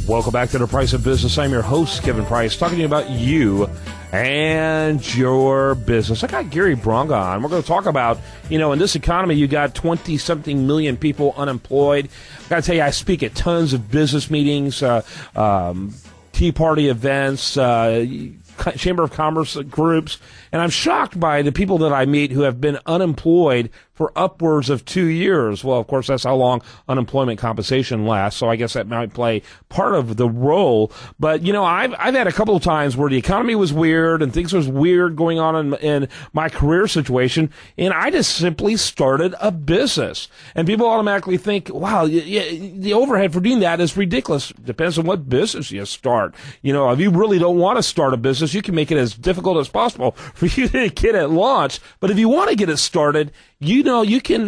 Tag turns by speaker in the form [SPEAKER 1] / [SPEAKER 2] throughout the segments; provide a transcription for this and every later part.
[SPEAKER 1] Welcome back to The Price of Business. I'm your host, Kevin Price, talking to you about you and your business. I got Gary Bronga on. We're going to talk about, in this economy, you got 20-something million people unemployed. I got to tell you, I speak at tons of business meetings, Tea Party events, Chamber of Commerce groups, and I'm shocked by the people that I meet who have been unemployed for upwards of 2 years. Well, of course, that's how long unemployment compensation lasts, so I guess that might play part of the role. But, I've had a couple of times where the economy was weird and things was weird going on in my career situation, and I just simply started a business. And people automatically think, wow, the overhead for doing that is ridiculous. Depends on what business you start. If you really don't want to start a business, you can make it as difficult as possible for you to get it launched. But if you want to get it started, you can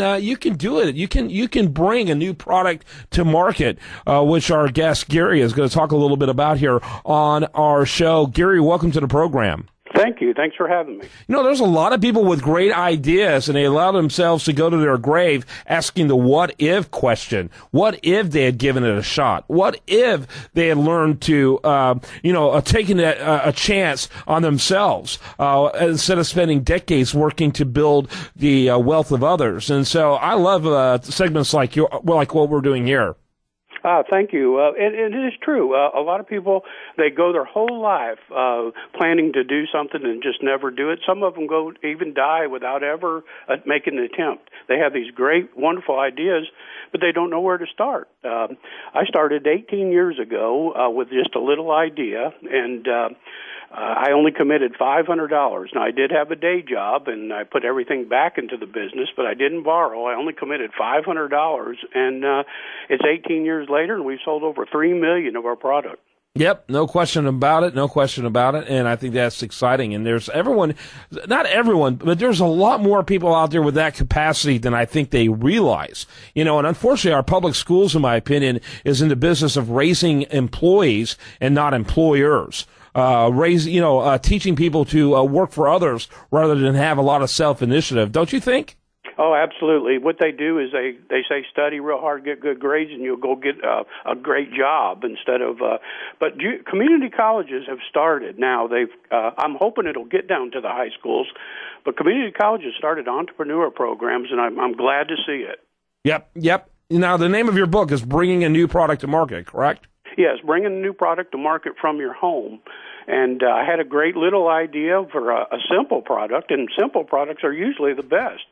[SPEAKER 1] do it. You can bring a new product to market, which our guest Gary is going to talk a little bit about here on our show. Gary, welcome to the program.
[SPEAKER 2] Thank you. Thanks for having me.
[SPEAKER 1] There's a lot of people with great ideas, and they allow themselves to go to their grave asking the what if question. What if they had given it a shot? What if they had learned to, taken a chance on themselves instead of spending decades working to build the wealth of others? And so I love segments like what we're doing here.
[SPEAKER 2] Thank you. It is true. A lot of people, they go their whole life planning to do something and just never do it. Some of them even die without ever making an attempt. They have these great, wonderful ideas, but they don't know where to start. I started 18 years ago with just a little idea, and I only committed $500. Now, I did have a day job, and I put everything back into the business, but I didn't borrow. I only committed $500, and it's 18 years later, and we've sold over $3 million of our product.
[SPEAKER 1] Yep, no question about it, and I think that's exciting. And there's not everyone, but there's a lot more people out there with that capacity than I think they realize. And unfortunately, our public schools, in my opinion, is in the business of raising employees and not employers. Teaching people to work for others rather than have a lot of self-initiative. Don't you think?
[SPEAKER 2] Oh, absolutely. What they do is they say study real hard, get good grades, and you'll go get a great job instead of. Community colleges have started now. I'm hoping it'll get down to the high schools, but community colleges started entrepreneur programs, and I'm glad to see it.
[SPEAKER 1] Yep. Now, the name of your book is Bringing a New Product to Market, correct?
[SPEAKER 2] Yes, bringing a new product to market from your home. And I had a great little idea for a simple product, and simple products are usually the best.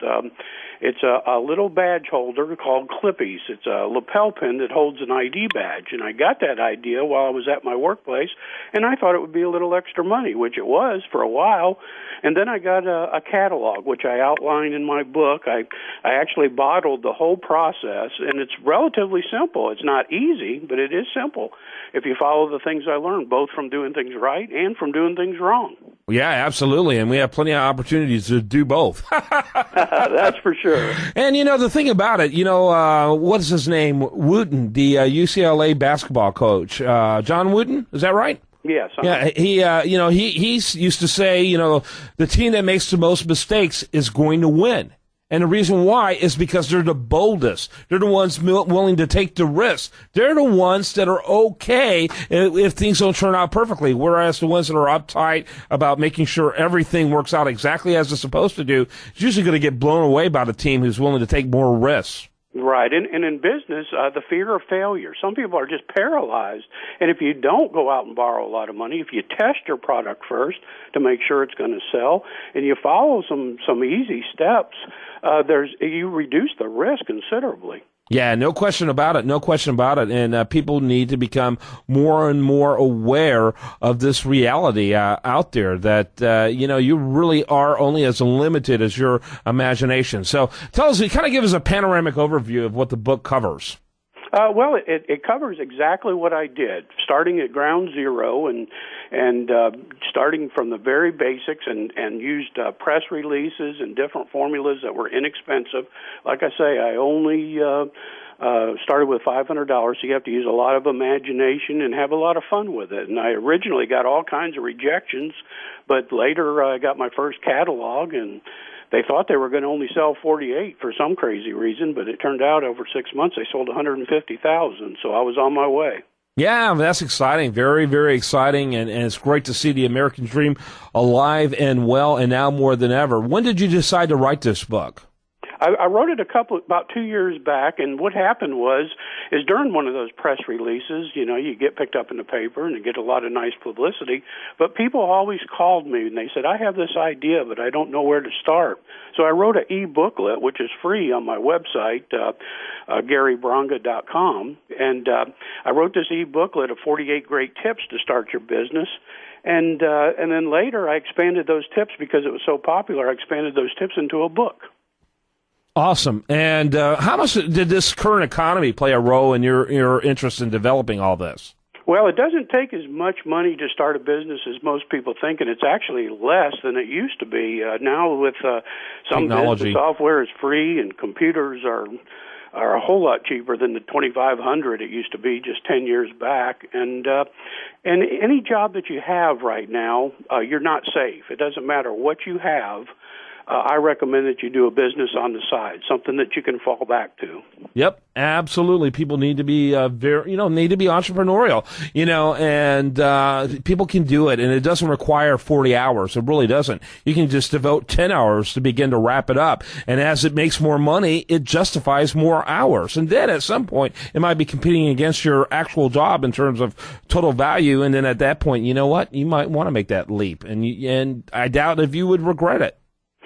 [SPEAKER 2] It's a little badge holder called Clippies. It's a lapel pin that holds an ID badge, and I got that idea while I was at my workplace, and I thought it would be a little extra money, which it was for a while. And then I got a catalog, which I outline in my book. I actually bottled the whole process, and it's relatively simple. It's not easy, but it is simple if you follow the things I learned, both from doing things right and from doing things wrong.
[SPEAKER 1] Yeah, absolutely, and we have plenty of opportunities to do both.
[SPEAKER 2] That's for sure. And,
[SPEAKER 1] the thing about it, what is his name? Wooten, the UCLA basketball coach. John Wooten, is that right?
[SPEAKER 2] Yes.
[SPEAKER 1] Yeah, he used to say, the team that makes the most mistakes is going to win. And the reason why is because they're the boldest. They're the ones willing to take the risk. They're the ones that are okay if things don't turn out perfectly, whereas the ones that are uptight about making sure everything works out exactly as it's supposed to do is usually going to get blown away by the team who's willing to take more risks.
[SPEAKER 2] Right, and in business, the fear of failure. Some people are just paralyzed, and if you don't go out and borrow a lot of money, if you test your product first to make sure it's going to sell, and you follow some easy steps, you reduce the risk considerably.
[SPEAKER 1] Yeah, no question about it. And people need to become more and more aware of this reality out there that, you really are only as limited as your imagination. So tell us, kind of give us a panoramic overview of what the book covers.
[SPEAKER 2] Well, it covers exactly what I did, starting at ground zero and starting from the very basics and used press releases and different formulas that were inexpensive. Like I say, I only started with $500, so you have to use a lot of imagination and have a lot of fun with it. And I originally got all kinds of rejections, but later I got my first catalog, and they thought they were going to only sell 48 for some crazy reason, but it turned out over 6 months they sold 150,000, so I was on my way.
[SPEAKER 1] Yeah, that's exciting. Very, very exciting. And it's great to see the American dream alive and well, and now more than ever. When did you decide to write this book?
[SPEAKER 2] I wrote it about 2 years back, and what happened is during one of those press releases, you get picked up in the paper and you get a lot of nice publicity, but people always called me and they said, I have this idea, but I don't know where to start. So I wrote an e-booklet, which is free on my website, GaryBronga.com, and I wrote this e-booklet of 48 great tips to start your business. And then later I expanded those tips because it was so popular. I expanded those tips into a book.
[SPEAKER 1] Awesome. And how much did this current economy play a role in your interest in developing all this?
[SPEAKER 2] Well, it doesn't take as much money to start a business as most people think, and it's actually less than it used to be. Now with some business software is free, and computers are a whole lot cheaper than the $2,500 it used to be just 10 years back. And any job that you have right now, you're not safe. It doesn't matter what you have. I recommend that you do a business on the side, something that you can fall back to.
[SPEAKER 1] Yep, absolutely. People need to be entrepreneurial, and people can do it, and it doesn't require 40 hours. It really doesn't. You can just devote 10 hours to begin to wrap it up, and as it makes more money, it justifies more hours. And then at some point, it might be competing against your actual job in terms of total value, and then at that point, you know what? You might want to make that leap, and I doubt if you would regret it.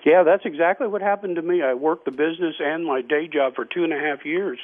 [SPEAKER 2] Yeah, that's exactly what happened to me. I worked the business and my day job for 2.5 years,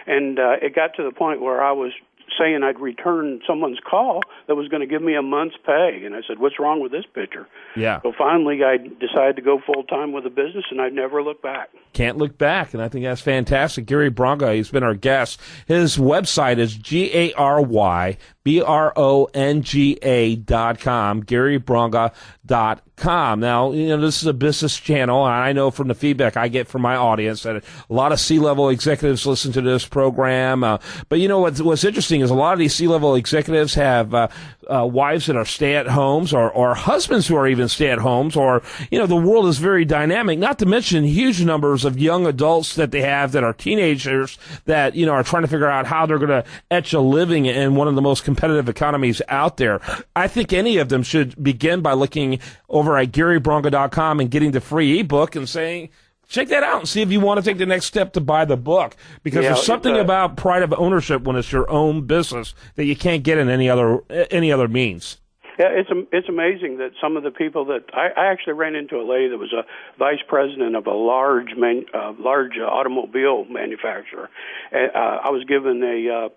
[SPEAKER 2] and it got to the point where I was saying I'd return someone's call that was going to give me a month's pay, and I said, what's wrong with this picture?
[SPEAKER 1] Yeah.
[SPEAKER 2] So finally I decided to go full-time with the business, and I'd never look back.
[SPEAKER 1] Can't look back, and I think that's fantastic. Gary Bronga, he's been our guest. His website is GaryBronga.com, GaryBronga.com. Now, this is a business channel, and I know from the feedback I get from my audience that a lot of C-level executives listen to this program. But what's interesting is a lot of these C-level executives have wives that are stay-at-homes or husbands who are even stay-at-homes, or, the world is very dynamic, not to mention huge numbers of young adults that they have that are teenagers that, are trying to figure out how they're going to etch a living in one of the most competitive economies out there. I think any of them should begin by looking over at GaryBronga.com and getting the free ebook and saying, check that out and see if you want to take the next step to buy the book, because there's something about pride of ownership when it's your own business that you can't get in any other means.
[SPEAKER 2] Yeah, it's amazing that some of the people that I actually ran into a lady that was a vice president of a large automobile manufacturer. I was given a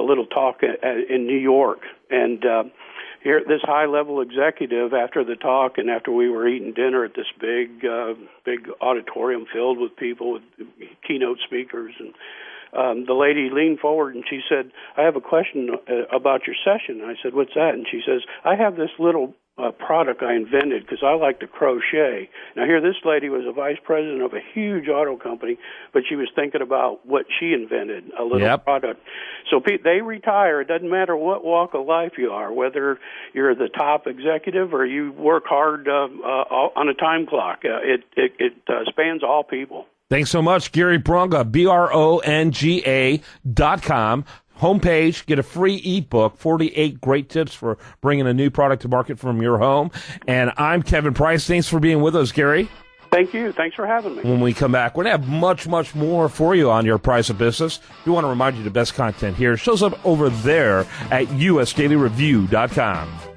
[SPEAKER 2] little talk in New York, and here this high-level executive, after the talk and after we were eating dinner at this big auditorium filled with people, with keynote speakers, and the lady leaned forward and she said, I have a question about your session. And I said, what's that? And she says, I have this little product I invented because I like to crochet. Now here this lady was a vice president of a huge auto company, but she was thinking about what she invented, a little product. So they retire. It doesn't matter what walk of life you are, whether you're the top executive or you work hard on a time clock. It spans all people.
[SPEAKER 1] Thanks so much, Gary Bronga, BRONGA.com. Homepage, get a free ebook, 48 great tips for bringing a new product to market from your home. And I'm Kevin Price. Thanks for being with us, Gary.
[SPEAKER 2] Thank you. Thanks for having me.
[SPEAKER 1] When we come back, we're going to have much, much more for you on your price of business. We want to remind you the best content here shows up over there at usdailyreview.com.